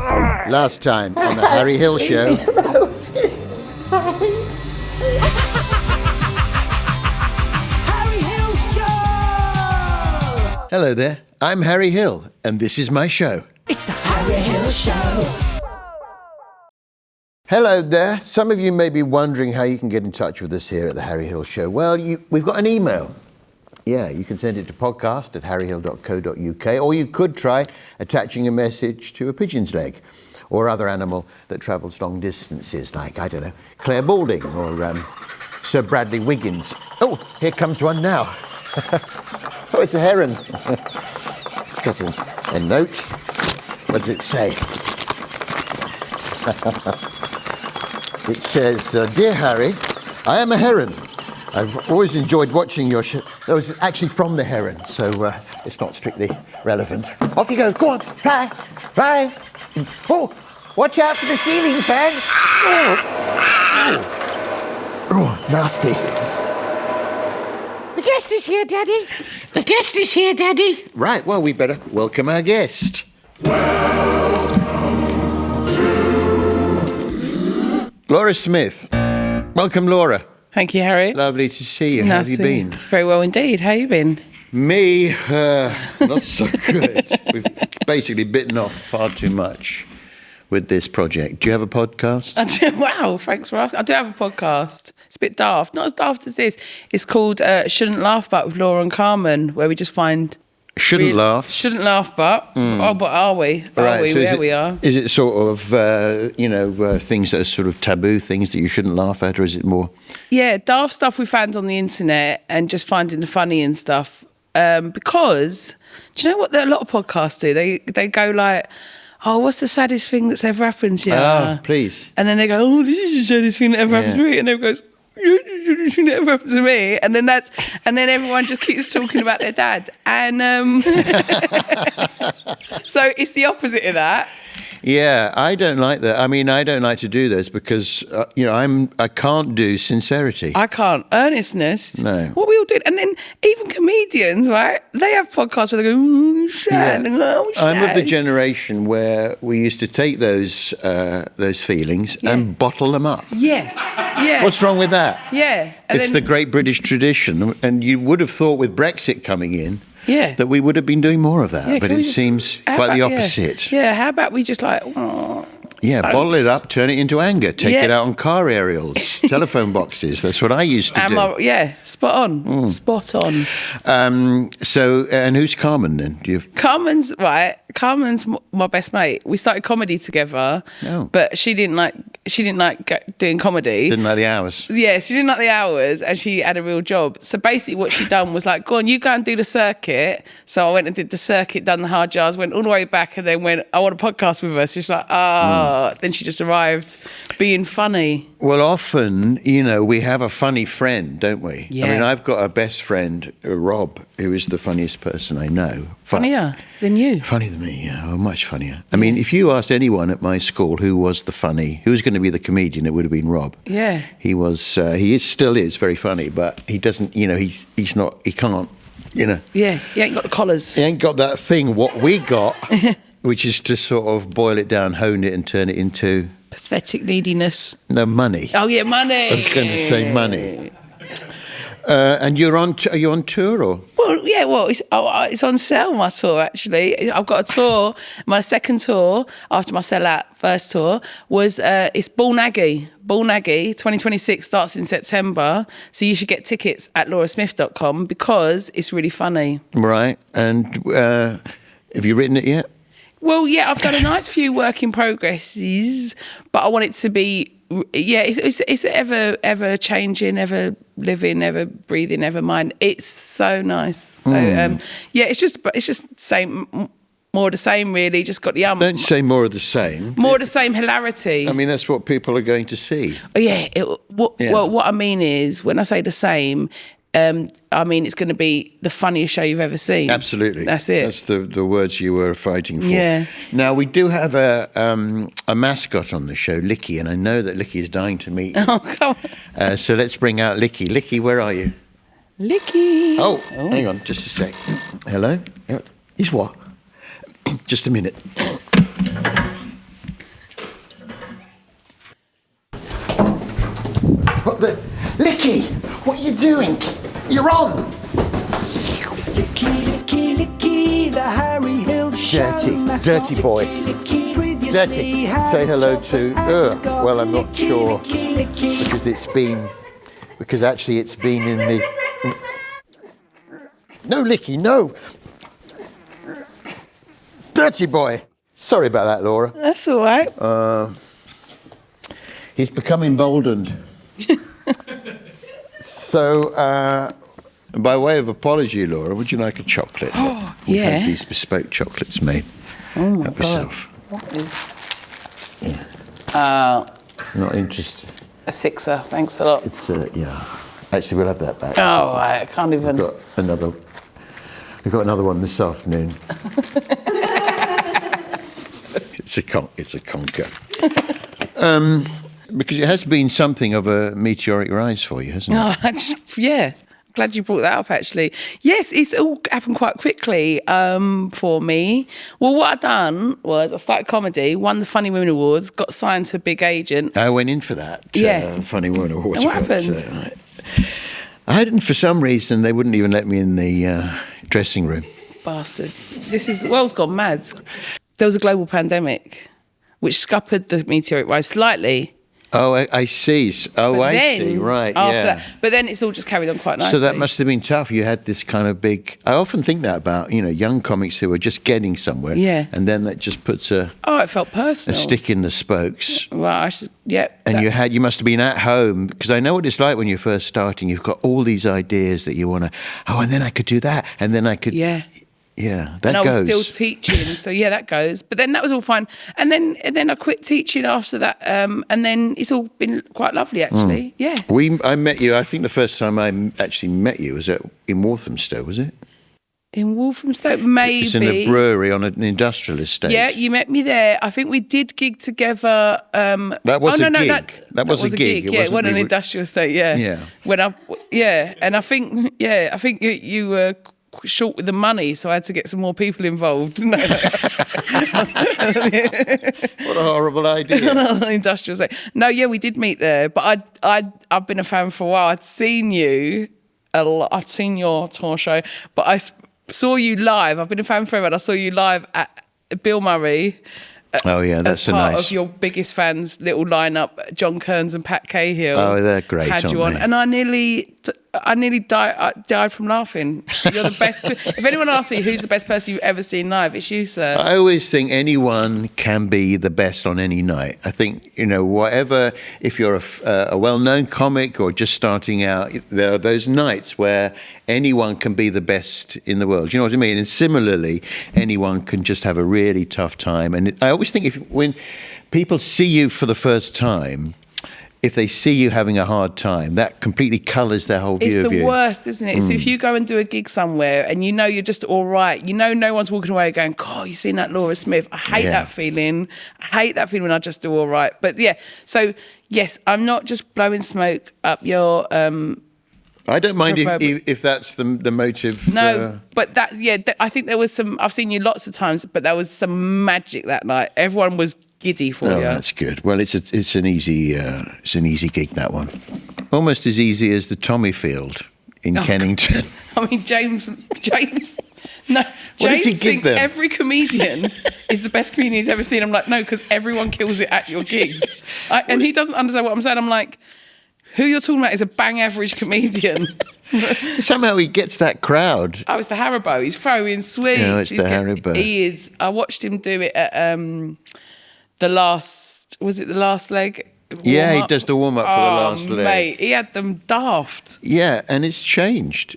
Last time on the Harry Hill Show. Harry Hill Show! Hello there, I'm Harry Hill, and this is my show. It's the Harry Hill Show! Hello there. Some of you may be wondering how you can get in touch with us here at the Harry Hill Show. Well, we've got an email. Yeah, you can send it to podcast@harryhill.co.uk, or you could try attaching a message to a pigeon's leg or other animal that travels long distances, like, I don't know, Claire Balding or Sir Bradley Wiggins. Oh, here comes one now. Oh, it's a heron. It's got a note. What does it say? It says, Dear Harry, I am a heron. I've always enjoyed watching your show. That was actually from the heron, so it's not strictly relevant. Off you go. Go on. Fly. Fly. Oh, watch out for the ceiling fan. Oh, nasty. The guest is here, Daddy. The guest is here, Daddy. Right, well, we better welcome our guest. Laura Smyth. Welcome, Laura. Thank you, Harry. Lovely to see you. How have you been? Very well indeed. How you been? Me, not so good. We've basically bitten off far too much with this project. Do you have a podcast? Wow, thanks for asking. I do have a podcast. It's a bit daft. Not as daft as this. It's called Shouldn't Laugh But with Laura and Carmen, where we just find... Shouldn't laugh. Shouldn't laugh but. Oh, but are we? Right, Are we? so Where we are? Is it sort of, things that are sort of taboo, things that you shouldn't laugh at, or is it more... Yeah, daft stuff we found on the internet and just finding the funny and stuff. Because, do you know what a lot of podcasts do? They go like... Oh, what's the saddest thing that's ever happened to you? Oh, please. And then they go, oh, this is the saddest thing that ever happened to me. And everyone goes, this thing that ever happened to me. And then everyone just keeps talking about their dad. And so it's the opposite of that. Yeah, I don't like that. I mean, I don't like to do this because, I can't do sincerity. I can't. Earnestness. No. What we all do. And then even comedians, right? They have podcasts where they go, oh, sad. Yeah. And, oh, sad. I'm of the generation where we used to take those feelings and bottle them up. Yeah. What's wrong with that? Yeah. And It's the great British tradition, and you would have thought with Brexit coming in that we would have been doing more of that, but it seems quite the opposite. Yeah, how about we just like... Oh, bottle it up, turn it into anger, take it out on car aerials, telephone boxes. That's what I used to do. Spot on. Spot on. So, and who's Carmen then? Carmen's my best mate. We started comedy together, but she didn't like doing comedy. Didn't like the hours. Yeah, she didn't like the hours, and she had a real job. So basically, what she done was like, "Go on, you go and do the circuit." So I went and did the circuit, done the hard jars, went all the way back, and then went, "I want a podcast with her." So she's like, Then she just arrived, being funny. Well, often, we have a funny friend, don't we? Yeah. I mean, I've got a best friend, Rob, who is the funniest person I know. Funnier than you. Funnier than me, yeah. Oh, much funnier. I mean, if you asked anyone at my school who was going to be the comedian, it would have been Rob. Yeah. He was, still is very funny, but he doesn't, he's not, he can't, Yeah, he ain't got the collars. He ain't got that thing, what we got, which is to sort of boil it down, hone it and turn it into... Pathetic neediness. No, money. Oh, yeah, money. I was going to say money. And are you on tour or? Well, yeah, it's on sale, my tour, actually. I've got a tour. My second tour, after my sellout first tour, was it's Bull Nagy. Bull Nagy 2026 starts in September. So you should get tickets at laurasmith.com because it's really funny. Right. And have you written it yet? Well, yeah, I've done a nice few work in progresses, but I want it to be, it's ever changing, ever living, ever breathing, ever mind. It's so nice. So, it's just same, more of the same, really. Just got the Don't say more of the same. More of the same hilarity. I mean, that's what people are going to see. Well, what I mean is, when I say the same, I mean, it's going to be the funniest show you've ever seen. Absolutely. That's it. That's the words you were fighting for. Yeah. Now, we do have a mascot on the show, Licky, and I know that Licky is dying to meet you. Oh, come on. So let's bring out Licky. Licky, where are you? Licky. Oh, hang on, just a sec. Hello? He's what? Just a minute. are you doing? You're on. Licky, licky, licky, the Harry Hill Show. Dirty, Mascot. dirty boy. Licky, licky, Dirty. Say hello to. Well, I'm not sure because actually it's been in the. No, Licky, no. Dirty boy. Sorry about that, Laura. That's all right. He's become emboldened. So, by way of apology, Laura, would you like a chocolate? We've yeah. had these bespoke chocolates made. Oh my Help God. yourself. What is? Yeah. Not interested. A sixer. Thanks a lot. It's yeah. Actually, we'll have that back. Oh, I can't even. We've got another one this afternoon. It's a conker. Because it has been something of a meteoric rise for you, hasn't it? Oh, yeah. Glad you brought that up, actually. Yes, it's all happened quite quickly for me. Well, what I've done was I started comedy, won the Funny Women Awards, got signed to a big agent. I went in for that. Funny Woman Awards. And what happened? I didn't, for some reason, they wouldn't even let me in the dressing room. Bastard. The world's gone mad. There was a global pandemic, which scuppered the meteoric rise slightly. Oh, I see. Oh, But I then, see. Right, after yeah. that, but then it's all just carried on quite nicely. So that must have been tough. You had this kind of big. I often think that about young comics who are just getting somewhere. Yeah. And then that just puts a it felt personal. stick in the spokes. Well, And you must have been at home, because I know what it's like when you're first starting. You've got all these ideas that you want to. Oh, and then I could do that, and then I could. Yeah. Yeah, that and goes. I was still teaching, so yeah, that goes. But then that was all fine, and then I quit teaching after that, and then it's all been quite lovely actually. Yeah. I met you. I think the first time I actually met you was in Walthamstow, was it? In Walthamstow, maybe. It's in a brewery on an industrial estate. Yeah, you met me there. I think we did gig together. That was a gig. That was a gig. Yeah, it wasn't an industrial estate. Yeah. Yeah. And I think you were short with the money, so I had to get some more people involved. No. What a horrible idea. Industrial estate. No, yeah, we did meet there, but I've been a fan for a while. I'd seen you a lot. I'd seen your tour show, but I saw you live. I've been a fan forever, and I saw you live at Bill Murray. Oh yeah, that's as part nice. of your biggest fans' little lineup, John Kearns and Pat Cahill. Oh, they're great, Had you aren't on, they? and I nearly died from laughing. You're the best. If anyone asks me who's the best person you've ever seen live, it's you, sir. I always think anyone can be the best on any night. I think, whatever, if you're a well-known comic or just starting out, there are those nights where anyone can be the best in the world. Do you know what I mean? And similarly, anyone can just have a really tough time. And I always think when people see you for the first time, if they see you having a hard time, that completely colours their whole view of you. It's the worst, isn't it? So if you go and do a gig somewhere and you're just all right, no one's walking away going, God, you seen that Laura Smyth? I hate that feeling. I hate that feeling when I just do all right. But yeah, so yes, I'm not just blowing smoke up your... I don't mind if that's the motive. No, but I think there was some... I've seen you lots of times, but there was some magic that night. Everyone was giddy for you. That's good. Well, it's an easy gig, that one. Almost as easy as the Tommy Field in Kennington. I mean, James. No, What does James he give thinks them? every comedian is the best comedian he's ever seen. I'm like, no, because everyone kills it at your gigs. And he doesn't understand what I'm saying. I'm like, who you're talking about is a bang average comedian. Somehow he gets that crowd. Oh, it's the Haribo. He's throwing sweets. No, it's the Haribo. He is. I watched him do it at the last leg? Yeah, he does the warm-up for the last leg. Mate, he had them daft. Yeah, and it's changed.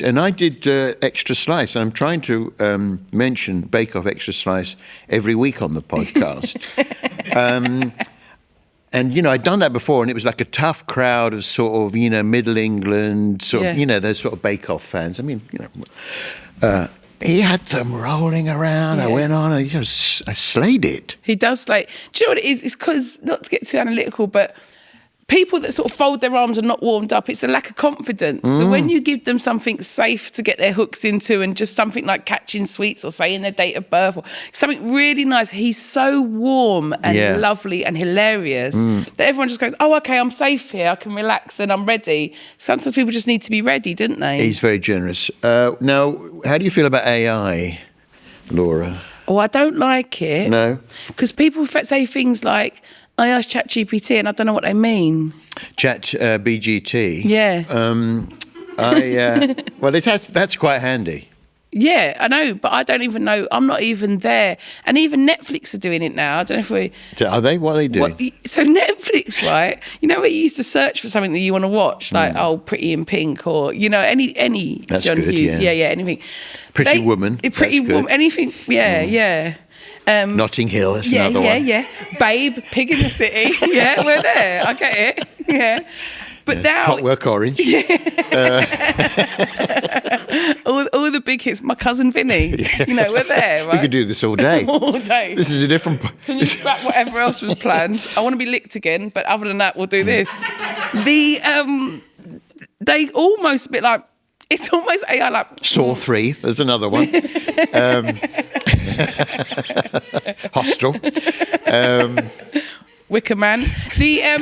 And I did Extra Slice. I'm trying to mention Bake Off Extra Slice every week on the podcast. And, I'd done that before, and it was like a tough crowd of sort of, Middle England, sort of, those sort of Bake Off fans. I mean, he had them rolling around. Yeah. I went on, and I slayed it. He does, do you know what it is? It's because, not to get too analytical, but people that sort of fold their arms and not warmed up, it's a lack of confidence. So when you give them something safe to get their hooks into and just something like catching sweets or saying their date of birth or something really nice, he's so warm and lovely and hilarious that everyone just goes, oh, okay, I'm safe here. I can relax and I'm ready. Sometimes people just need to be ready, don't they? He's very generous. Now, how do you feel about AI, Laura? Oh, I don't like it. No? Because people say things like, I asked ChatGPT and I don't know what they mean. BGT. Yeah. Well, that's quite handy. Yeah, I know, but I don't even know. I'm not even there. And even Netflix are doing it now. I don't know if we... Are they? What are they doing? So Netflix, right? You know where you used to search for something that you want to watch, like, Pretty in Pink or, you know, any That's John good, Hughes. yeah. Yeah, anything. Pretty Woman. Pretty That's good. Woman, anything. Yeah. Notting Hill, that's another one. Yeah. Babe, Pig in the City. Yeah, we're there. I get it. Yeah. But now... Clockwork Orange. all the big hits. My Cousin Vinny. You know, we're there, right? We could do this all day. All day. This is a different... Can you scrap whatever else was planned? I want to be licked again, but other than that, we'll do this. They almost a bit like... It's almost AI like... Saw 3, there's another one. Hostel. Wicker Man. Yeah.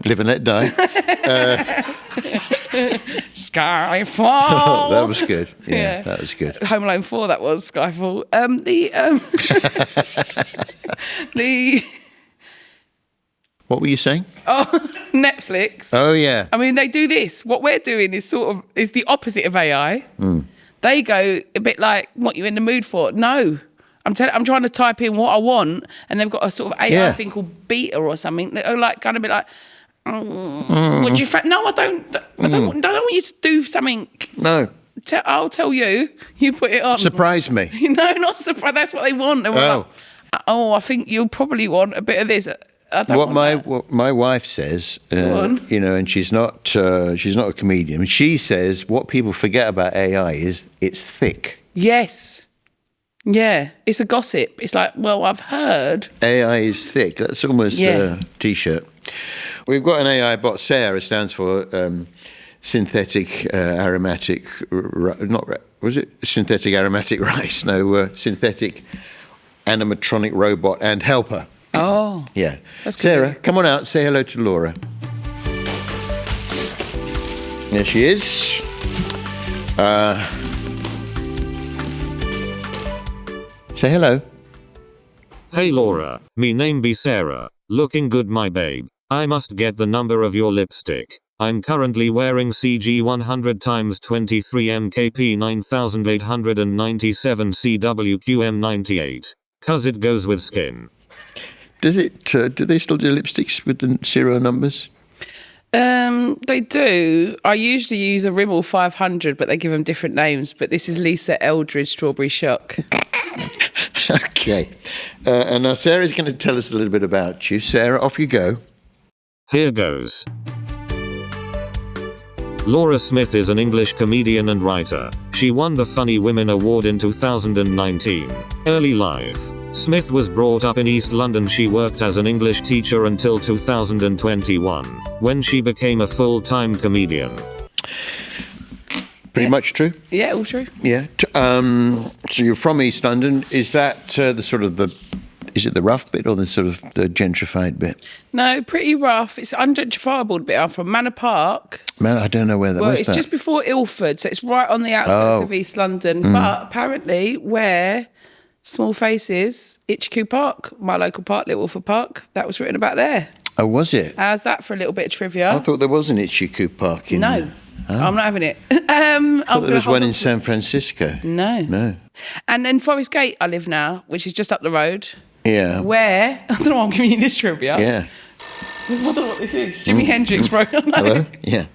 Live and Let Die. Skyfall. That was good. Yeah, that was good. Home Alone 4, that was Skyfall. What were you saying? Oh, Netflix. Oh, yeah. I mean, they do this. What we're doing is is the opposite of AI. They go a bit like, what you in the mood for? No. I'm trying to type in what I want, and they've got a sort of AI thing called Beta or something. They're like kind of a bit like, what do you No, I don't. I don't want you to do something. No. I'll tell you. You put it on. Surprise me. No, not surprise. That's what they want. They want like, I think you'll probably want a bit of this. I don't What my wife says, you know, and she's not a comedian. She says what people forget about AI is it's thick. Yes. Yeah, it's a gossip. It's like, well, I've heard. AI is thick. That's almost a T-shirt. We've got an AI bot. Sarah stands for synthetic aromatic. Was it synthetic aromatic rice? No, synthetic animatronic robot and helper. Oh, yeah. That's good. Sarah, come on out. Say hello to Laura. There she is. Say hello. Hey Laura, me name be Sarah. Looking good my babe. I must get the number of your lipstick. I'm currently wearing CG 100 x 23 MKP 9897 CWQM 98. Cause it goes with skin. Does it? Do they still do lipsticks with the serial numbers? They do. I usually use a Rimmel 500, but they give them different names. But this is Lisa Eldridge Strawberry Shock. Okay. And now Sarah's going to tell us a little bit about you. Sarah, off you go. Here goes. Laura Smyth is an English comedian and writer. She won the Funny Women Award in 2019. Early life. Smyth was brought up in East London. She worked as an English teacher until 2021, when she became a full-time comedian. Pretty much true? Yeah, all true. Yeah. So you're from East London. Is that is it the rough bit or the sort of the gentrified bit? No, pretty rough. It's ungentrifiable bit. I'm from Manor Park. Man, I don't know where that was. Well, it's just before Ilford, so it's right on the outskirts of East London. But apparently where Small Faces, Itchy Park, my local park, Little Ilford Park, that was written about there. Oh, was it? How's that for a little bit of trivia? I thought there was an Itchy Park in No. I'm not having it. I thought there was one in San Francisco. No. And then Forest Gate I live now, which is just up the road. Yeah. Where, I don't know why I'm giving you this trivia. Yeah. I don't know what this is. Jimi Hendrix wrote on Hello? Yeah.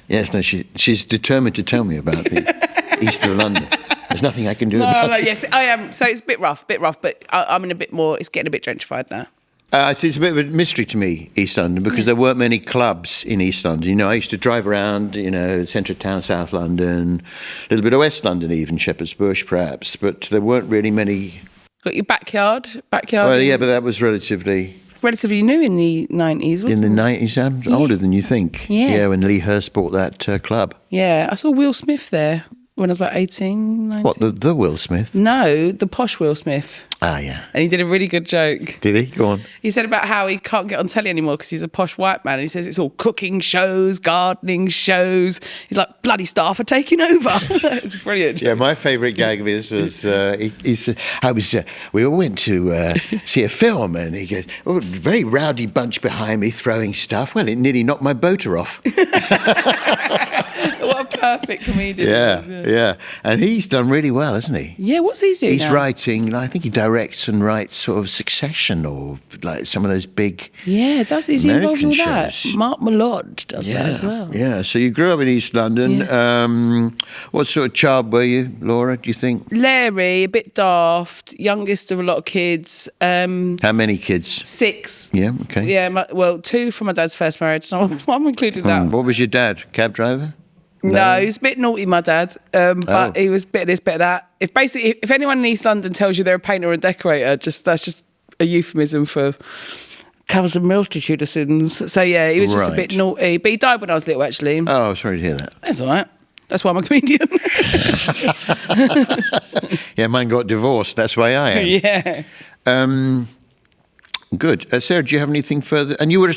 Yes, no, she's determined to tell me about the east of London. There's nothing I can do about it. Yes, I am. So it's a bit rough, but I'm in a bit more, it's getting a bit gentrified now. It's a bit of a mystery to me, East London, because there weren't many clubs in East London. You know, I used to drive around, you know, centre of town, South London, a little bit of West London even, Shepherd's Bush perhaps, but there weren't really many Got your backyard. Well, yeah, but that was relatively Relatively new in the 90s, wasn't in the it? 90s. I'm older than you think. Yeah. when Lee Hurst bought that club. Yeah, I saw Will Smith there when I was about 18, 19. What, the Will Smith? No, the posh Will Smith. Ah, yeah. And he did a really good joke. Did he? Go on. He said about how he can't get on telly anymore because he's a posh white man. And he says it's all cooking shows, gardening shows. He's like, bloody staff are taking over. It's brilliant. Yeah, my favourite gag of his was he said, we all went to see a film, and he goes, oh, very rowdy bunch behind me throwing stuff. Well, it nearly knocked my boater off. What a perfect comedian. Yeah. And he's done really well, hasn't he? Yeah, what's he doing He's now? writing, I think he directs and writes sort of Succession or like some of those big Yeah, is he involved American with that? shows. Mark Millard does that as well. Yeah, so you grew up in East London. What sort of child were you, Laura, do you think? Larry, a bit daft, youngest of a lot of kids. How many kids? 6. Yeah, okay. Yeah, 2 from my dad's first marriage. So I'm including that. What was your dad? Cab driver? No, he was a bit naughty, my dad. But he was a bit of this, bit of that. If anyone in East London tells you they're a painter or a decorator, that's just a euphemism for covers a multitude of sins. So yeah, he was just a bit naughty. But he died when I was little, actually. Oh, sorry to hear that. That's all right. That's why I'm a comedian. Yeah, mine got divorced. That's why I am. Yeah. Good. Sarah, do you have anything further? And you were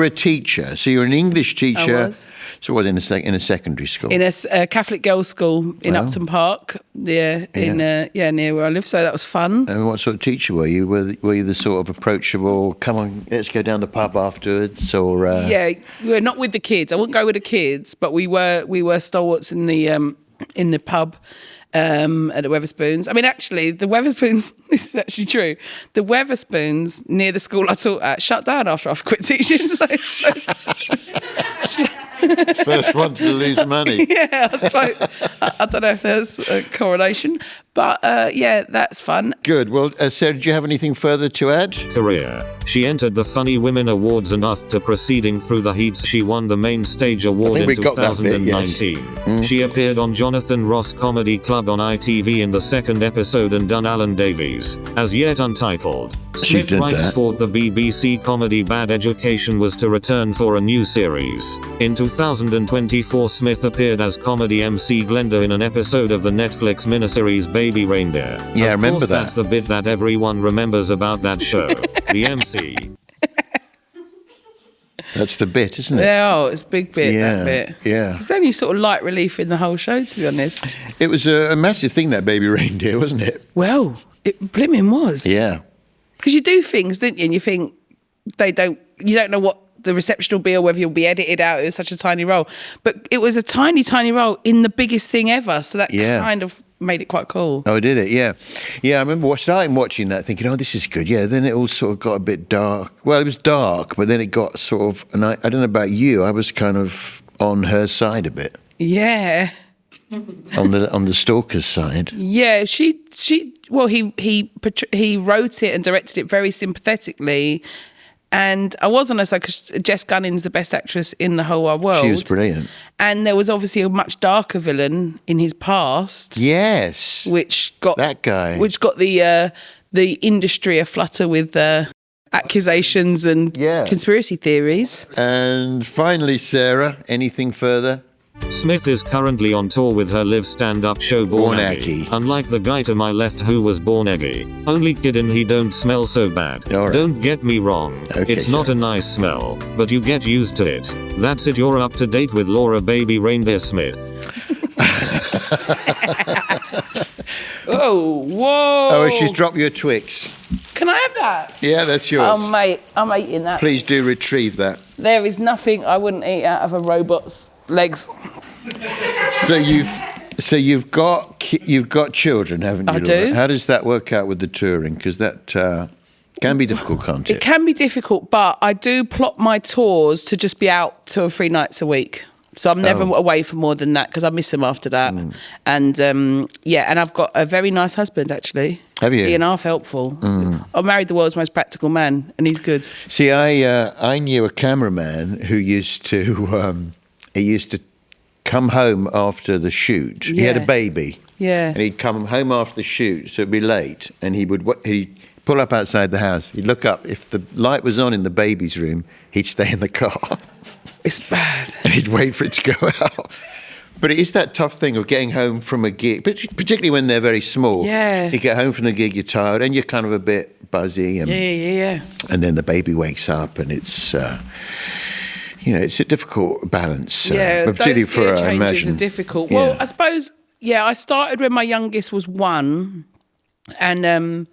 a teacher. So you're an English teacher. I was. So what, in a secondary school? In a Catholic girls' school in Upton Park. Yeah, near where I live. So that was fun. And what sort of teacher were you? Were you the sort of approachable, come on, let's go down the pub afterwards, or? Yeah, we were not with the kids. I wouldn't go with the kids, but we were stalwarts in the pub. At the Weatherspoons. I mean, actually, the Weatherspoons, this is actually true, the Weatherspoons near the school I taught at shut down after I quit teaching. First one to lose money. Yeah, I don't know if there's a correlation, but yeah, that's fun. Good. Well, Sarah, do you have anything further to add? Career. She entered the Funny Women Awards, and after proceeding through the heats she won the main stage award in 2019. She appeared on Jonathan Ross Comedy Club on ITV in the second episode and done Alan Davies, as yet untitled. Smyth writes for the BBC comedy Bad Education was to return for a new series. In 2024, Smyth appeared as comedy MC Glenda in an episode of the Netflix miniseries Baby Reindeer. Yeah, I remember course, that. That's the bit that everyone remembers about that show. The MC. That's the bit, isn't it? Yeah, it's a big bit, that bit. Yeah. It's the only sort of light relief in the whole show, to be honest. It was a massive thing, that Baby Reindeer, wasn't it? Well, it blimmin' was. Yeah. Because you do things, don't you? And you think you don't know what the reception will be or whether you'll be edited out. It was such a tiny role. But it was a tiny, tiny role in the biggest thing ever. So that kind of made it quite cool. Oh, did it? Yeah. Yeah, I remember starting watching that thinking, oh, this is good. Yeah, then it all sort of got a bit dark. Well, it was dark, but then it got sort of, and I don't know about you, I was kind of on her side a bit. Yeah. On the stalker's side. Yeah, he wrote it and directed it very sympathetically. And I was on her side because Jess Gunning's the best actress in the whole wide world. She was brilliant. And there was obviously a much darker villain in his past. Yes. Which got that guy. Which got the industry aflutter with accusations and conspiracy theories. And finally, Sarah, anything further? Smyth is currently on tour with her live stand-up show Born Eggy. Unlike the guy to my left who was born eggy. Only kiddin', he don't smell so bad. Right. Don't get me wrong. It's not a nice smell, but you get used to it. That's it, you're up to date with Laura Baby Reindeer Smyth. Oh, whoa. Oh, she's dropped you a Twix. Can I have that? Yeah, that's yours. Oh, mate, I'm eating that. Please do retrieve that. There is nothing I wouldn't eat out of a robot's legs. So you've got children, haven't you? I do. How does that work out with the touring? Because that can be difficult, can't it? It can be difficult, but I do plot my tours to just be out 2 or 3 nights a week. So I'm never away for more than that because I miss them after that. And and I've got a very nice husband, actually. Have you? He and half helpful. I married the world's most practical man, and he's good. See, I knew a cameraman who used to come home after the shoot. He had a baby. Yeah. And he'd come home after the shoot, so it'd be late, and he'd pull up outside the house. He'd look up. If the light was on in the baby's room, he'd stay in the car. It's bad. And he'd wait for it to go out. But it is that tough thing of getting home from a gig, particularly when they're very small. Yeah. You get home from the gig, you're tired, and you're kind of a bit buzzy. And, Yeah. And then the baby wakes up, and it's, it's a difficult balance. Particularly those for, gear I changes imagine. are difficult. Yeah. Well, I suppose, I started when my youngest was 1, and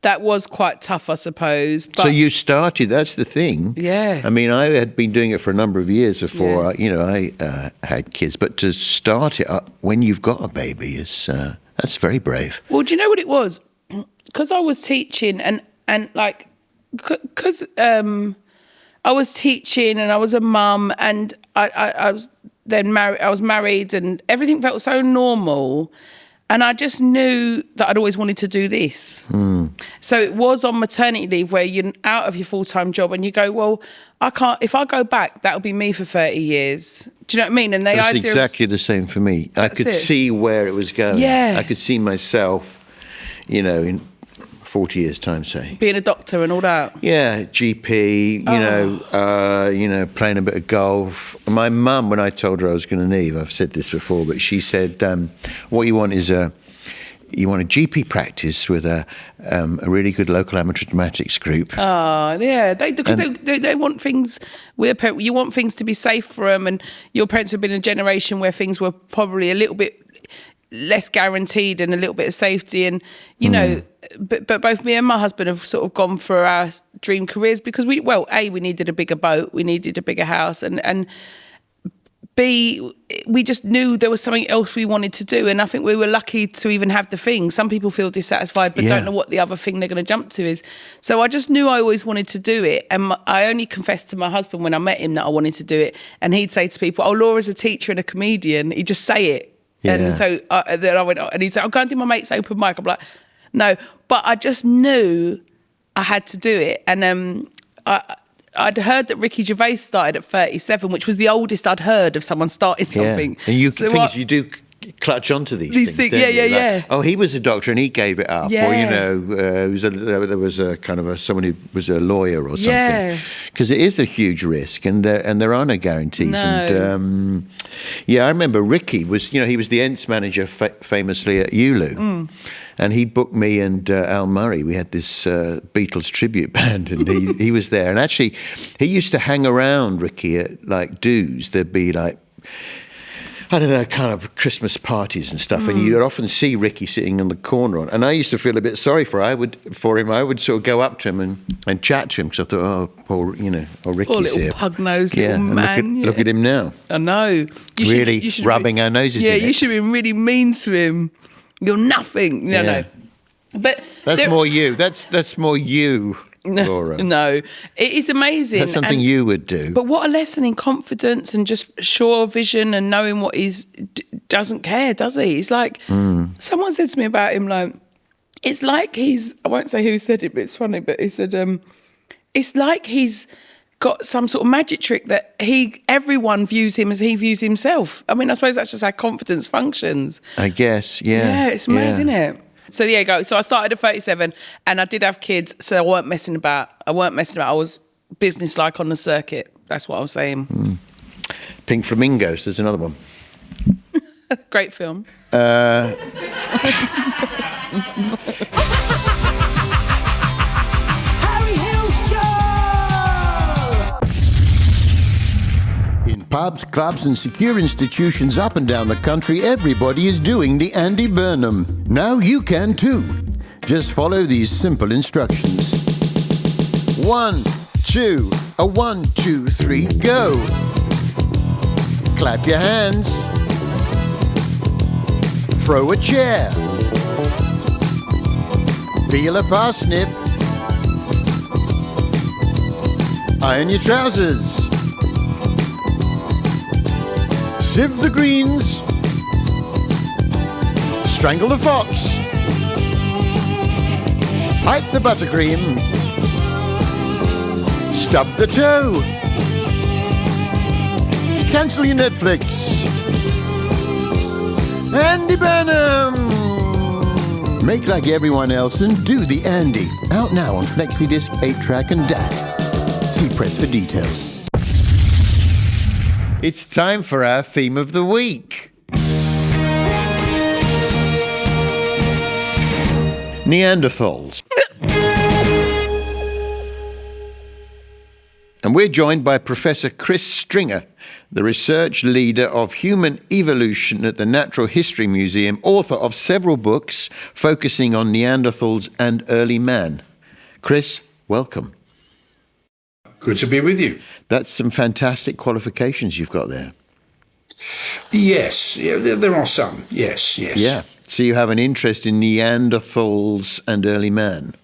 that was quite tough, I suppose. But So you started, that's the thing. Yeah. I mean, I had been doing it for a number of years before, I had kids. But to start it up when you've got a baby that's very brave. Well, do you know what it was? Because I was teaching and like, because I was teaching and I was a mum and I was then married. I was married and everything felt so normal. And I just knew that I'd always wanted to do this. So it was on maternity leave where you're out of your full-time job and you go, well, I can't, if I go back, that'll be me for 30 years. Do you know what I mean? And the It's idea exactly the same for me. I could see where it was going. Yeah. I could see myself, in 40 years' time, say. being a doctor and all that. Yeah, GP, playing a bit of golf. My mum, when I told her I was going to leave, I've said this before, but she said, what you want is a GP practice with a really good local amateur dramatics group. Oh, yeah, because they want things. You want things to be safe for them, and your parents have been in a generation where things were probably a little bit less guaranteed and a little bit of safety, and but both me and my husband have sort of gone for our dream careers because we needed a bigger boat, we needed a bigger house, and B, we just knew there was something else we wanted to do, and I think we were lucky to even have the thing. Some people feel dissatisfied but don't know what the other thing they're going to jump to is. So I just knew I always wanted to do it, and I only confessed to my husband when I met him that I wanted to do it, and he'd say to people, "Oh, Laura's a teacher and a comedian." He'd just say it. Yeah. And so then I went, and he'd say, "I'll go and do my mate's open mic." I'm like, no, but I just knew I had to do it, and I'd heard that Ricky Gervais started at 37, which was the oldest I'd heard of someone starting something. Yeah. And you do clutch onto these things. Yeah, don't you? yeah. Oh, he was a doctor and he gave it up. Yeah. Or, there was a kind of someone who was a lawyer or something. Yeah. Because it is a huge risk and there are no guarantees. No. And I remember Ricky was, he was the Ents manager famously at ULU. And he booked me and Al Murray. We had this Beatles tribute band, and he was there. And actually, he used to hang around Ricky at like do's. There'd be like, I don't know, kind of Christmas parties and stuff. And you'd often see Ricky sitting in the corner. And I used to feel a bit sorry for him. I would sort of go up to him and chat to him because I thought, oh, poor, Ricky's poor little here. pug-nosed little man. Look at him now. I know. You should rubbing our noses in it. Yeah, you should be really mean to him. You're nothing. No. But that's more you. That's more you, Laura. No, it is amazing. That's something you would do. But what a lesson in confidence and just sure vision and knowing what doesn't care, does he? It's like someone said to me about him, like it's like I won't say who said it, but it's funny. But he said it's like he's got some sort of magic trick that everyone views him as he views himself. I mean, I suppose that's just how confidence functions. I guess, yeah. Yeah, it's mad, isn't it? So there you go. So I started at 37 and I did have kids, so I weren't messing about. I was businesslike on the circuit. That's what I was saying. Pink Flamingos, there's another one. Great film. Harry Hill Show! In pubs, clubs and secure institutions up and down the country, everybody is doing the Andy Burnham. Now you can too. Just follow these simple instructions. 1, 2, 1, 2, 3, go. Clap your hands. Throw a chair. Peel a parsnip. Iron your trousers. Sieve the greens. Strangle the fox. Pipe the buttercream. Stub the toe. Cancel your Netflix. Andy Burnham! Make like everyone else and do the Andy. Out now on FlexiDisc, 8-track and DAC. See press for details. It's time for our theme of the week. Neanderthals. And we're joined by Professor Chris Stringer, the research leader of human evolution at the Natural History Museum, author of several books focusing on Neanderthals and early man. Chris, welcome. Good to be with you. That's some fantastic qualifications you've got there. Yes, yeah, there are some. Yes. Yeah. So you have an interest in Neanderthals and early man.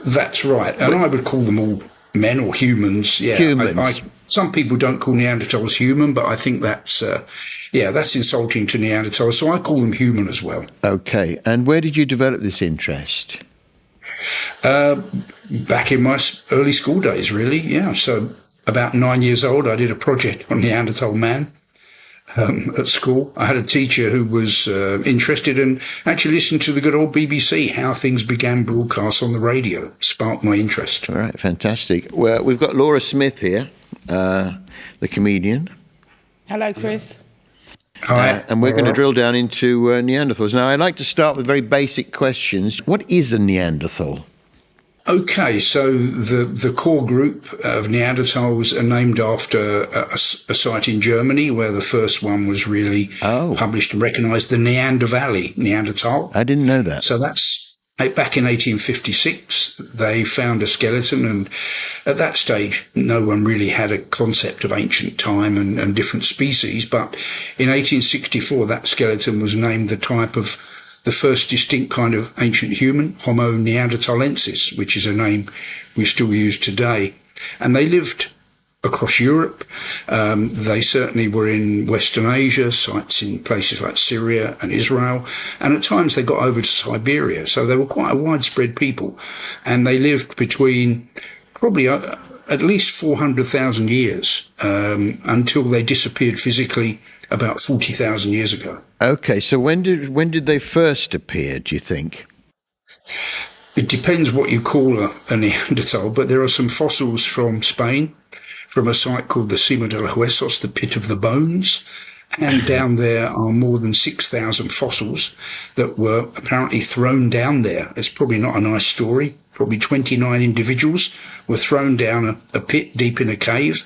That's right. And I would call them all men or humans. Yeah. Humans. Some people don't call Neanderthals human, but I think that's insulting to Neanderthals. So I call them human as well. Okay. And where did you develop this interest? Back in my early school days, really. Yeah. So about 9 years old, I did a project on Neanderthal man. At school, I had a teacher who was interested and actually listened to the good old BBC, how things began broadcasts on the radio. Sparked my interest. All right, fantastic. Well, we've got Laura Smyth here, the comedian. Hello, Chris. Hi. And we're going to drill down into Neanderthals. Now, I'd like to start with very basic questions. What is a Neanderthal? Okay, so the core group of Neanderthals are named after a site in Germany where the first one was really published and recognised, the Neanderthal. I didn't know that. So that's back in 1856. They found a skeleton, and at that stage, no one really had a concept of ancient time and different species. But in 1864, that skeleton was named the type of the first distinct kind of ancient human, Homo neanderthalensis, which is a name we still use today. And they lived across Europe. They certainly were in Western Asia, sites in places like Syria and Israel. And at times they got over to Siberia. So they were quite a widespread people. And they lived between probably at least 400,000 years until they disappeared physically about 40,000 years ago. Okay, so when did they first appear, do you think? It depends what you call a Neanderthal, but there are some fossils from Spain, from a site called the Cima de los Huesos, the Pit of the Bones. And down there are more than 6,000 fossils that were apparently thrown down there. It's probably not a nice story. Probably 29 individuals were thrown down a pit deep in a cave,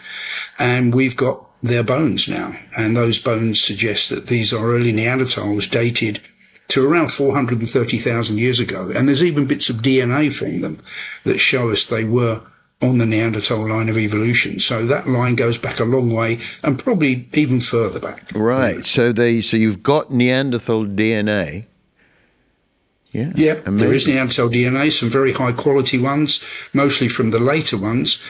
and we've got their bones now. And those bones suggest that these are early Neanderthals dated to around 430,000 years ago. And there's even bits of DNA from them that show us they were on the Neanderthal line of evolution. So that line goes back a long way and probably even further back. Right. So you've got Neanderthal DNA. Yeah. Yeah, amazing. There is Neanderthal DNA, some very high quality ones, mostly from the later ones.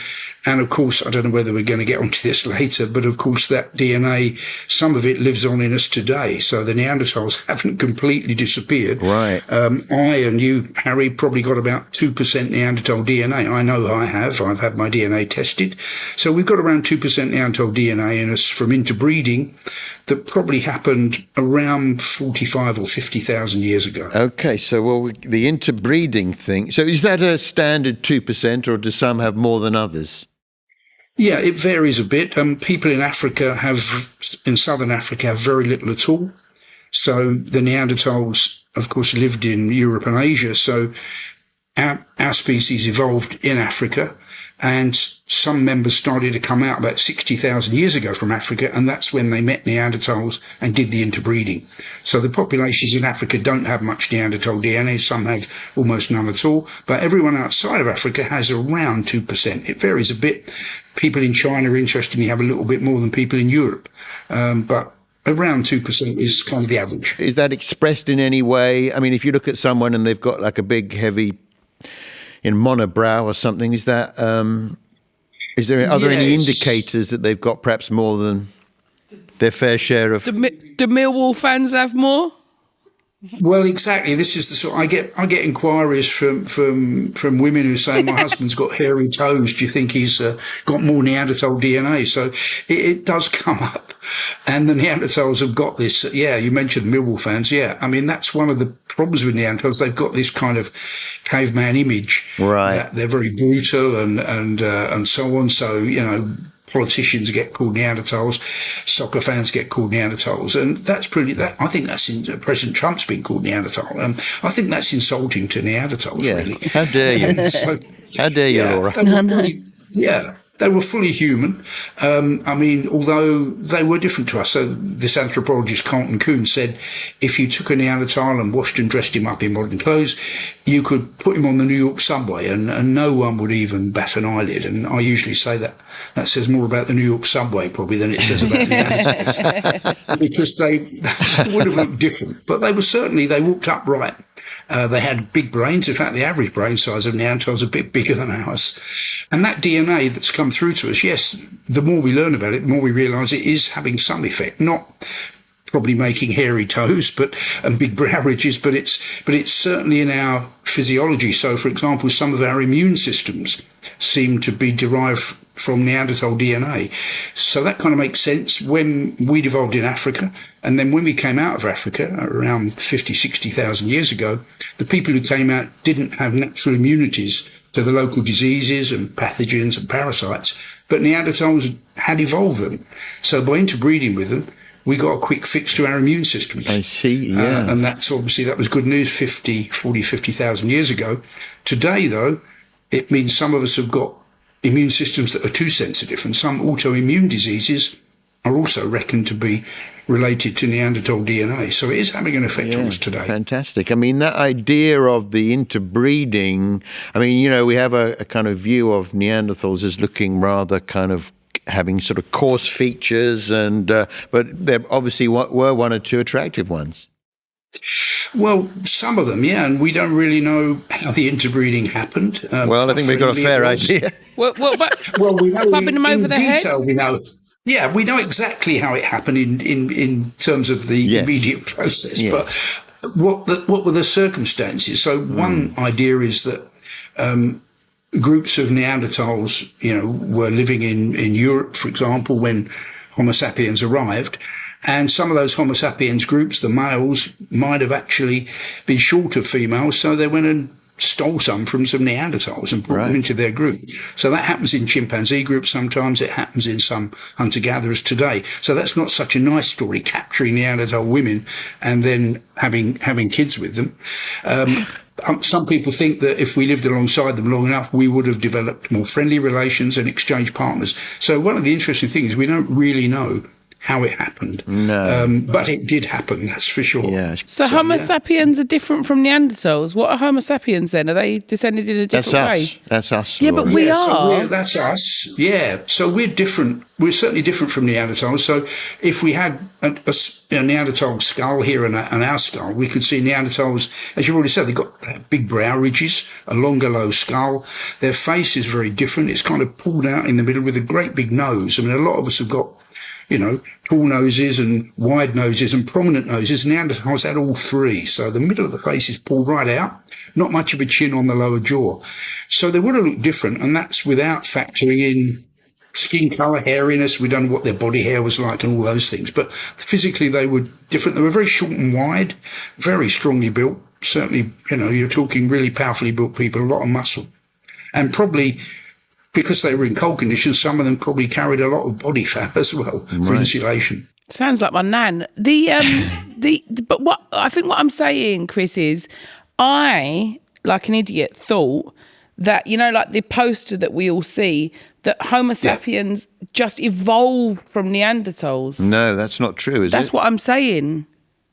And of course, I don't know whether we're going to get onto this later, but of course that DNA, some of it lives on in us today. So the Neanderthals haven't completely disappeared. Right. I and you, Harry, probably got about 2% Neanderthal DNA. I know I have. I've had my DNA tested. So we've got around 2% Neanderthal DNA in us from interbreeding that probably happened around 45 or 50,000 years ago. Okay, so the interbreeding thing. So is that a standard 2%, or do some have more than others? Yeah, it varies a bit. People in Africa in southern Africa have very little at all. So the Neanderthals, of course, lived in Europe and Asia. So our species evolved in Africa, and some members started to come out about 60,000 years ago from Africa, and that's when they met Neanderthals and did the interbreeding. So the populations in Africa don't have much Neanderthal DNA. Some have almost none at all, but everyone outside of Africa has around 2%. It varies a bit. People in China, interestingly, have a little bit more than people in Europe, but around 2% is kind of the average. Is that expressed in any way? I mean, if you look at someone and they've got like a big, heavy monobrow or something, are there any indicators that they've got perhaps more than their fair share of? Do Millwall fans have more? Well, exactly. This is the sort I get inquiries from women who say my husband's got hairy toes. Do you think he's got more Neanderthal DNA? So it does come up, and the Neanderthals have got this. Yeah, you mentioned Millwall fans. Yeah, I mean that's one of the problems with Neanderthals. They've got this kind of caveman image. Right. That they're very brutal and so on. So politicians get called Neanderthals, soccer fans get called Neanderthals, and that's pretty. I think that's President Trump's been called Neanderthal. I think that's insulting to Neanderthals. Yeah. Really. How dare you? How dare you, Laura? They were fully human. I mean, although they were different to us. So this anthropologist, Carlton Kuhn, said if you took a Neanderthal and washed and dressed him up in modern clothes, you could put him on the New York subway and no one would even bat an eyelid. And I usually say that says more about the New York subway probably than it says about Neanderthals. Because they would have looked different. But they walked upright. They had big brains. In fact, the average brain size of Neanderthals is a bit bigger than ours. And that DNA that's come through to us, yes, the more we learn about it, the more we realise it is having some effect. Not probably making hairy toes and big brow ridges, but it's certainly in our physiology. So, for example, some of our immune systems seem to be derived from Neanderthal DNA. So that kind of makes sense when we'd evolved in Africa. And then when we came out of Africa around 50, 60,000 years ago, the people who came out didn't have natural immunities to the local diseases and pathogens and parasites, but Neanderthals had evolved them. So by interbreeding with them, we got a quick fix to our immune systems. I see, yeah. And that was good news 50,000 years ago. Today, though, it means some of us have got immune systems that are too sensitive, and some autoimmune diseases are also reckoned to be related to Neanderthal DNA. So it is having an effect on us today. Fantastic. I mean, that idea of the interbreeding, I mean, we have a kind of view of Neanderthals as looking rather kind of having sort of coarse features, but there obviously were one or two attractive ones. Well, some of them, yeah, and we don't really know how the interbreeding happened. Well, I think we've got a fair idea. Well, we know clubbing them over the detail, head? we know. Yeah, we know exactly how it happened in terms of the immediate process. Yeah. But what were the circumstances? So one idea is that groups of Neanderthals, were living in Europe, for example, when Homo sapiens arrived. And some of those Homo sapiens groups, the males, might have actually been short of females, so they went and stole some from some Neanderthals and brought them into their group. So that happens in chimpanzee groups sometimes. It happens in some hunter-gatherers today. So that's not such a nice story, capturing Neanderthal women and then having kids with them. Some people think that if we lived alongside them long enough, we would have developed more friendly relations and exchanged partners. So one of the interesting things is we don't really know how it happened. No. But it did happen, that's for sure. Yeah. So Homo sapiens are different from Neanderthals. What are Homo sapiens then? Are they descended in a different way? That's us. Yeah, but Laura. we So are. that's us. Yeah. So we're different. We're certainly different from Neanderthals. So if we had a Neanderthal skull here and our skull, we could see Neanderthals, as you've already said, they've got big brow ridges, a longer, low skull. Their face is very different. It's kind of pulled out in the middle with a great big nose. I mean, a lot of us have got tall noses and wide noses and prominent noses. Neanderthals had all three. So the middle of the face is pulled right out, not much of a chin on the lower jaw. So they would have looked different, and that's without factoring in skin colour, hairiness. We don't know what their body hair was like and all those things. But physically they were different. They were very short and wide, very strongly built. Certainly, you're talking really powerfully built people, a lot of muscle. And probably, because they were in cold conditions, some of them probably carried a lot of body fat as well for insulation. Sounds like my nan. But what I'm saying, Chris, is I, like an idiot, thought that, like the poster that we all see, that Homo sapiens just evolved from Neanderthals. No, that's not true, is it? That's what I'm saying.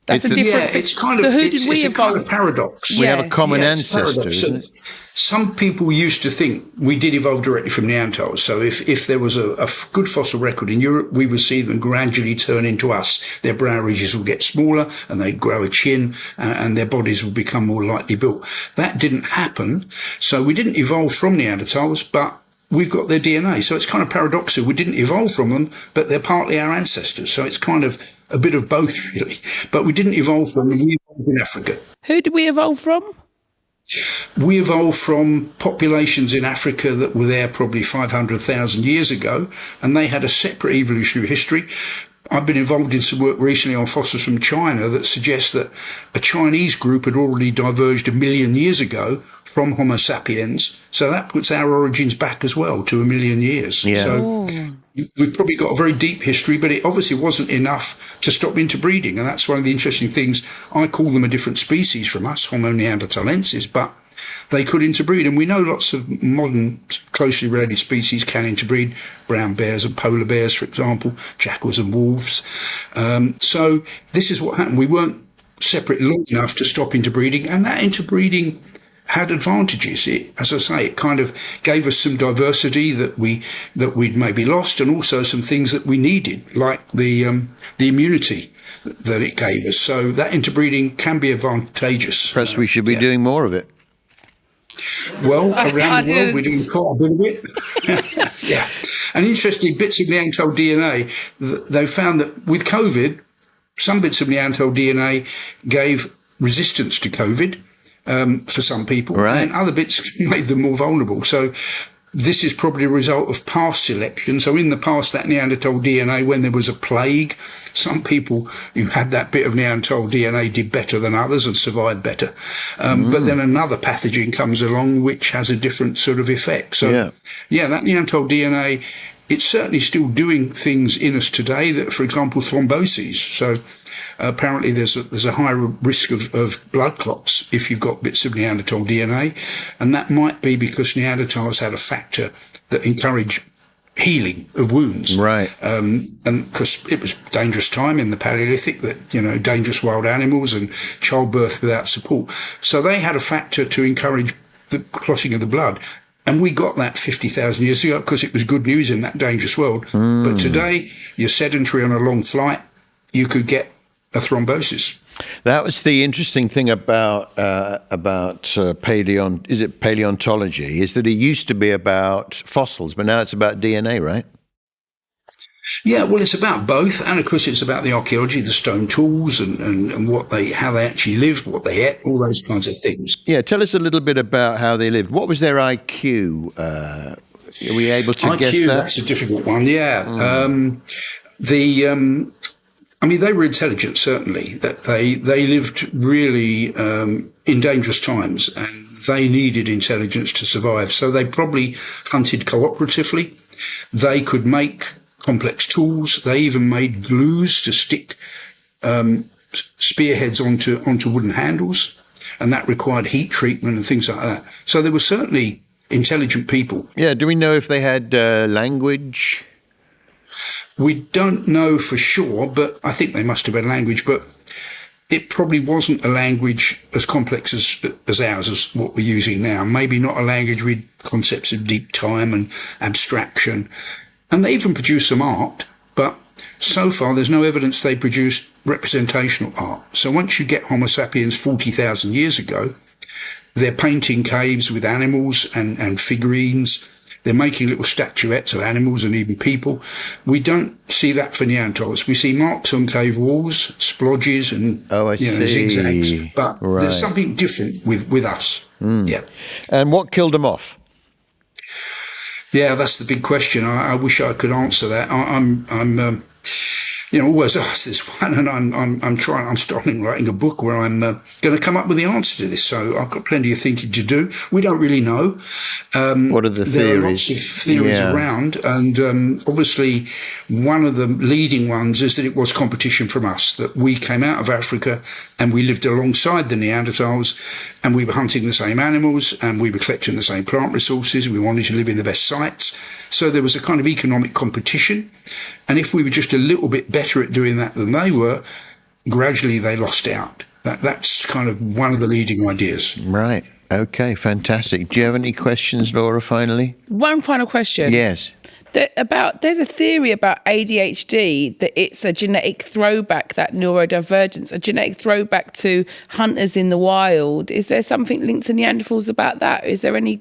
That's a different thing. It's kind so of, who did we it's a evolve? kind of paradox. We have a common it's ancestor, paradox. isn't it? Some people used to think we did evolve directly from Neanderthals. So if there was a good fossil record in Europe, we would see them gradually turn into us. Their brow ridges will get smaller and they'd grow a chin and their bodies will become more lightly built. That didn't happen. So we didn't evolve from Neanderthals, but we've got their DNA. So it's kind of paradoxical. We didn't evolve from them, but they're partly our ancestors. So it's kind of a bit of both, really. But we didn't evolve from them. We evolved in Africa. Who did we evolve from? We evolved from populations in Africa that were there probably 500,000 years ago, and they had a separate evolutionary history. I've been involved in some work recently on fossils from China that suggests that a Chinese group had already diverged 1 million years ago from Homo sapiens. So that puts our origins back as well to 1 million years. Yeah. So we've probably got a very deep history, but it obviously wasn't enough to stop interbreeding. And that's one of the interesting things. I call them a different species from us, Homo neanderthalensis, but they could interbreed. And we know lots of modern closely related species can interbreed, brown bears and polar bears, for example, jackals and wolves. So this is what happened. We weren't separate long enough to stop interbreeding, and that interbreeding had advantages. As I say, it kind of gave us some diversity that we'd maybe lost, and also some things that we needed, like the immunity that it gave us. So that interbreeding can be advantageous. Perhaps we should be doing more of it. Well, around the world, we're doing quite a bit of it. Yeah. And interesting bits of Neanderthal DNA, they found that with COVID, some bits of Neanderthal DNA gave resistance to COVID for some people, right, and other bits made them more vulnerable. So this is probably a result of past selection. So in the past, that Neanderthal DNA, when there was a plague, some people who had that bit of Neanderthal DNA did better than others and survived better. But then another pathogen comes along which has a different sort of effect. So, yeah, that Neanderthal DNA, it's certainly still doing things in us today that, for example, thromboses. So apparently there's a higher risk of blood clots if you've got bits of Neanderthal DNA. And that might be because Neanderthals had a factor that encouraged healing of wounds. Right. And because it was a dangerous time in the Paleolithic, that, dangerous wild animals and childbirth without support. So they had a factor to encourage the clotting of the blood. And we got that 50,000 years ago because it was good news in that dangerous world. But today, you're sedentary on a long flight, you could get a thrombosis. That was the interesting thing about paleontology, is that it used to be about fossils, but now it's about DNA, right? Yeah, well, it's about both, and of course it's about the archaeology, the stone tools, and how they actually lived, what they ate, all those kinds of things. Yeah, tell us a little bit about how they lived. What was their IQ? Are we able to guess that? That's a difficult one. Yeah, they were intelligent, certainly. That they lived really in dangerous times, and they needed intelligence to survive. So they probably hunted cooperatively. They could make complex tools. They even made glues to stick spearheads onto wooden handles, and that required heat treatment and things like that. So they were certainly intelligent people. Yeah. Do we know if they had language? We don't know for sure, but I think they must have had language. But it probably wasn't a language as complex as ours, as what we're using now. Maybe not a language with concepts of deep time and abstraction. And they even produced some art, but so far there's no evidence they produced representational art. So once you get Homo sapiens 40,000 years ago, they're painting caves with animals and figurines. They're making little statuettes of animals and even people. We don't see that for Neanderthals. We see marks on cave walls, splodges and zigzags. But there's something different with us. Yeah. And what killed them off? Yeah, that's the big question. I wish I could answer that. I'm always asked this one, and I'm starting writing a book where I'm going to come up with the answer to this. So I've got plenty of thinking to do. We don't really know. What are the theories? There are lots of theories around, and obviously one of the leading ones is that it was competition from us, that we came out of Africa and we lived alongside the Neanderthals, and we were hunting the same animals and we were collecting the same plant resources. We wanted to live in the best sites. So there was a kind of economic competition. And if we were just a little bit better at doing that than they were, gradually they lost out. That's kind of one of the leading ideas. Right. Okay, fantastic. Do you have any questions, Laura, finally? One final question. Yes. There's a theory about ADHD that it's a genetic throwback, that neurodivergence, a genetic throwback to hunters in the wild. Is there something linked to Neanderthals about that? Is there any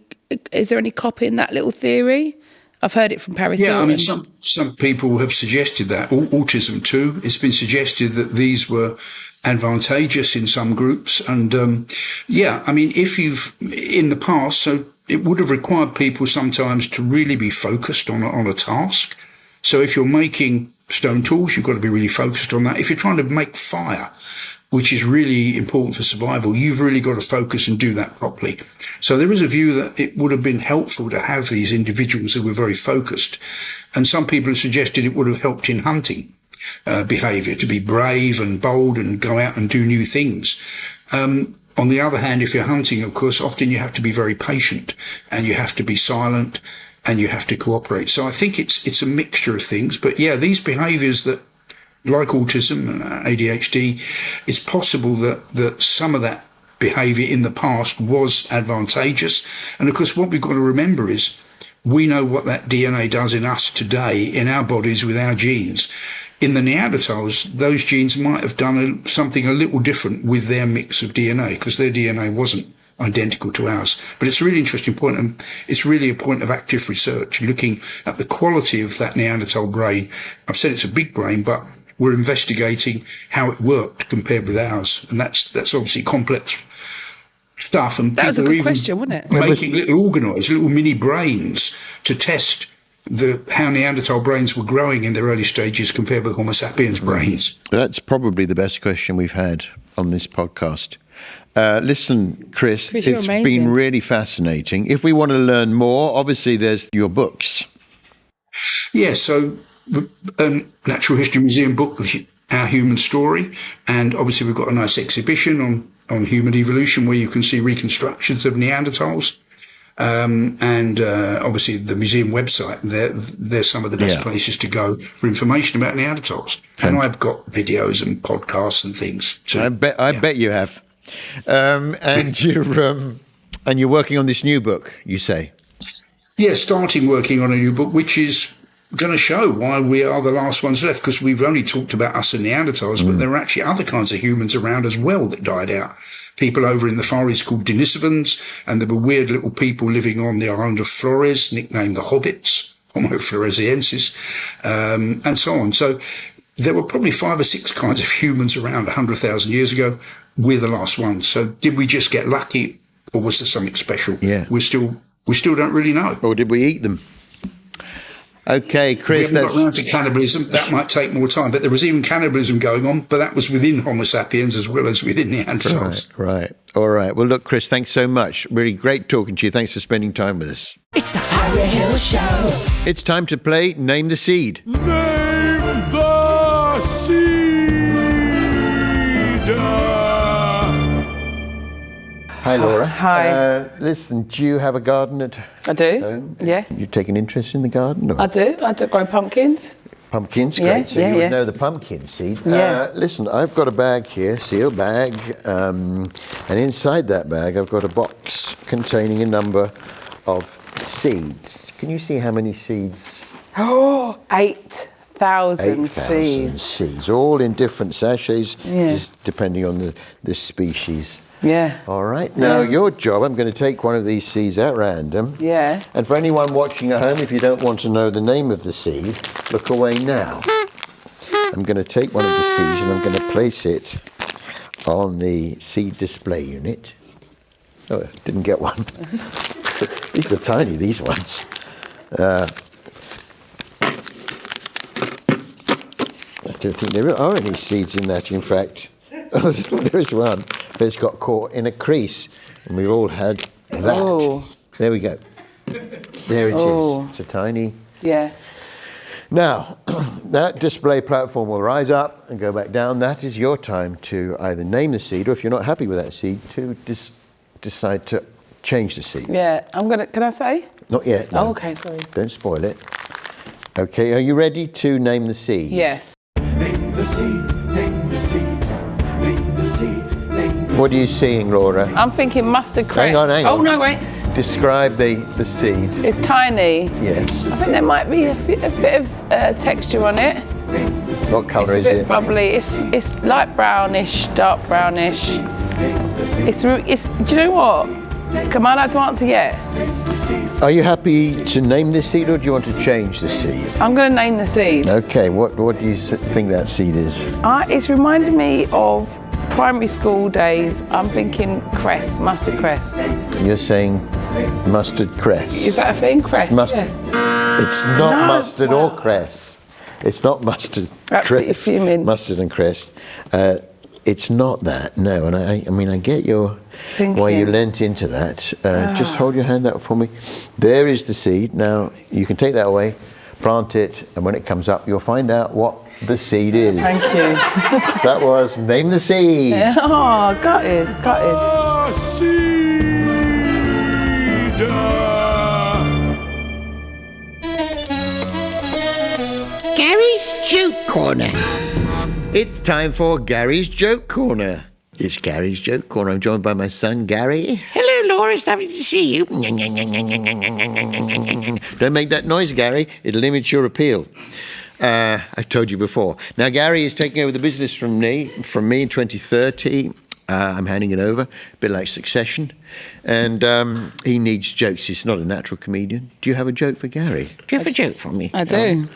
copy in that little theory? I've heard it from Paris Hilton. I mean, some people have suggested that. Autism too. It's been suggested that these were advantageous in some groups. And I mean, if you've in the past, so it would have required people sometimes to really be focused on a task. So if you're making stone tools, you've got to be really focused on that. If you're trying to make fire, which is really important for survival, you've really got to focus and do that properly. So there is a view that it would have been helpful to have these individuals who were very focused. And some people have suggested it would have helped in hunting behavior, to be brave and bold and go out and do new things. On the other hand, if you're hunting, of course, often you have to be very patient and you have to be silent and you have to cooperate. So I think it's a mixture of things. But yeah, these behaviors that, like autism and ADHD, it's possible that some of that behavior in the past was advantageous. And of course, what we've got to remember is we know what that DNA does in us today, in our bodies with our genes. In the Neanderthals, those genes might have done something a little different with their mix of DNA, because their DNA wasn't identical to ours. But it's a really interesting point, and it's really a point of active research, looking at the quality of that Neanderthal brain. I've said it's a big brain, but we're investigating how it worked compared with ours. And that's obviously complex stuff. And that was a people good are question, wasn't it? making little organoids, little mini brains to test how Neanderthal brains were growing in their early stages compared with Homo sapiens brains. That's probably the best question we've had on this podcast. Listen, Chris, it's been really fascinating. If we want to learn more, obviously there's your books. Yeah, so Natural History Museum book, Our Human Story, and obviously we've got a nice exhibition on human evolution where you can see reconstructions of Neanderthals. And obviously the museum website, they're some of the best places to go for information about Neanderthals. And I've got videos and podcasts and things too. I bet you have. And you're working on this new book, you say? Yeah, starting working on a new book, which is going to show why we are the last ones left, because we've only talked about us and Neanderthals, but there are actually other kinds of humans around as well that died out. People over in the Far East called Denisovans, and there were weird little people living on the island of Flores, nicknamed the Hobbits, Homo floresiensis, and so on. So there were probably 5 or 6 kinds of humans around 100,000 years ago. We're the last ones. So did we just get lucky, or was there something special? Yeah. We still don't really know. Or did we eat them? Okay, Chris, we haven't got around to cannibalism. That might take more time, but there was even cannibalism going on, but that was within Homo sapiens as well as within Neanderthals. Right. All right. Well, look, Chris, thanks so much. Really great talking to you. Thanks for spending time with us. It's the Harry Hill Show. It's time to play Name the Seed. Name the Seed. Hi, Laura. Hi. Listen, do you have a garden at I do. home? Yeah. You take an interest in the garden? Or? I do. I do grow pumpkins. Pumpkins, Yeah, great. So yeah, you would yeah. know the pumpkin seed. Yeah. Listen, I've got a bag here, sealed bag, and inside that bag I've got a box containing a number of seeds. Can you see how many seeds? Oh, 8,000 8,000 seeds, all in different sachets, Yeah. just depending on the species. Yeah. All right. Now, your job, I'm going to take one of these seeds at random. Yeah. And for anyone watching at home, if you don't want to know the name of the seed, look away now. I'm going to take one of the seeds and I'm going to place it on the seed display unit. Oh, didn't get one. These are tiny, these ones. I don't think there are any seeds in that, in fact. Oh, there is one, but it's got caught in a crease, and we've all had that. Oh. There we go. There it is. It's a tiny... Yeah. Now, that display platform will rise up and go back down. That is your time to either name the seed, or if you're not happy with that seed, to decide to change the seed. Yeah. Can I say? Not yet. No. Oh, okay, sorry. Don't spoil it. Okay, are you ready to name the seed? Yes. Name the seed. Name the seed. Name the seed. Name the What are you seeing, Laura? I'm thinking mustard cress. Hang on. Oh, no, wait. Describe the seed. It's tiny. Yes. I think there might be a bit of texture on it. What colour is It's a bit it? bubbly. It's light brownish, dark brownish. It's. Do you know what? Am I allowed to answer yet? Are you happy to name this seed, or do you want to change the seed? I'm going to name the seed. Okay, what do you think that seed is? It's reminded me of primary school days, I'm thinking cress, mustard cress. You're saying mustard cress. Is that a thing? Cress? Mustard. Yeah. It's not No, mustard wow. or cress. It's not mustard. Absolutely Cress. fuming. Mustard and cress. It's not that. No, and I mean, I get your Thinking. why you lent into that. Just hold your hand out for me. There is the seed. Now you can take that away, plant it, and when it comes up, you'll find out what the seed is. Thank you. That was name the seed. Oh, gutted. Gary's Joke Corner. It's time for Gary's Joke Corner. It's Gary's Joke Corner. I'm joined by my son, Gary. Hello, Laura. It's lovely to see you. Don't make that noise, Gary. It'll limit your appeal. I've told you before. Now, Gary is taking over the business from me in 2030. I'm handing it over, a bit like Succession. And he needs jokes. He's not a natural comedian. Do you have a joke for Gary? Do you have a joke for me? I do.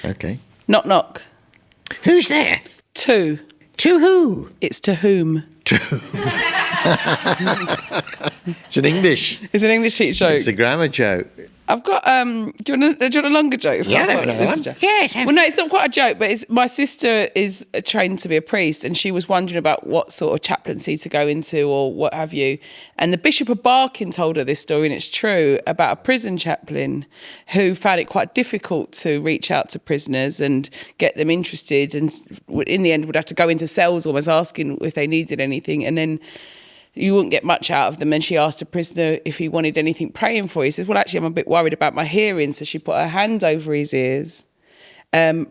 Okay. Knock, knock. Who's there? To. To who? It's to whom. It's an English. It's an English joke. It's a grammar joke. I've got, do you want a longer joke? It's Yeah, quite I funny. know This one. is a joke. Yes. Well, no, it's not quite a joke, but my sister is trained to be a priest, and she was wondering about what sort of chaplaincy to go into or what have you. And the Bishop of Barking told her this story, and it's true, about a prison chaplain who found it quite difficult to reach out to prisoners and get them interested, and in the end would have to go into cells almost asking if they needed anything, and then you wouldn't get much out of them. And she asked a prisoner if he wanted anything praying for. He says, well, actually, I'm a bit worried about my hearing. So she put her hand over his ears,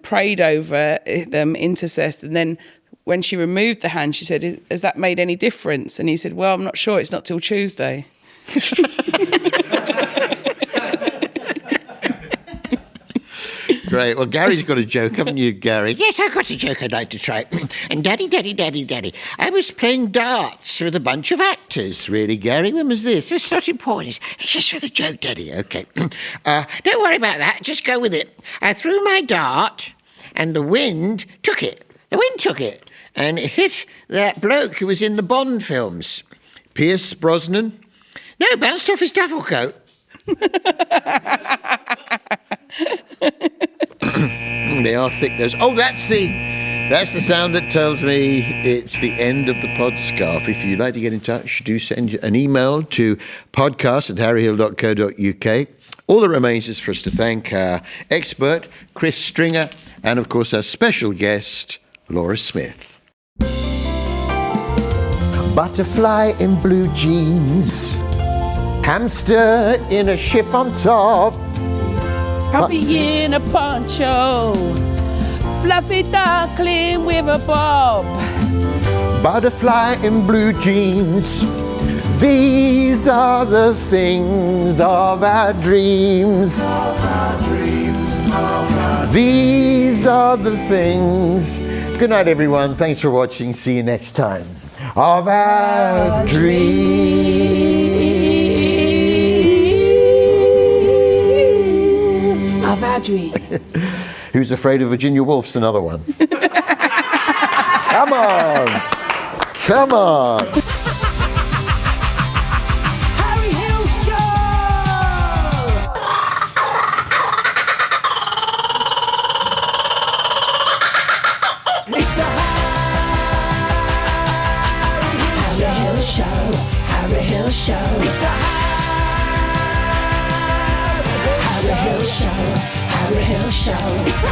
prayed over them, intercessed. And then when she removed the hand, she said, has that made any difference? And he said, well, I'm not sure. It's not till Tuesday. Great. Well, Gary's got a joke, haven't you, Gary? Yes, I've got a joke I'd like to try. And Daddy, I was playing darts with a bunch of actors. Really, Gary? When was this? It's not important. It's just for the joke, Daddy. Okay. Don't worry about that. Just go with it. I threw my dart, and the wind took it. And it hit that bloke who was in the Bond films. Pierce Brosnan? No, bounced off his duffel coat. They are thick, those. Oh, that's the sound that tells me it's the end of the podscarf. If you'd like to get in touch, do send an email to podcast@harryhill.co.uk. All that remains is for us to thank our expert, Chris Stringer, and of course our special guest, Laura Smyth. Butterfly in blue jeans, hamster in a chiffon top. Puppy in a poncho, fluffy duckling with a bob. Butterfly in blue jeans. These are the things of our dreams. These are the things. Good night, everyone. Thanks for watching. See you next time. Of our dreams. Of our dreams. Who's Afraid of Virginia Woolf's another one. Come on. Come on. Harry Hill Show! It's the Harry Hill Show. Harry Hill Show. It's the Harry Hill Show. Harry Hill Show. It's the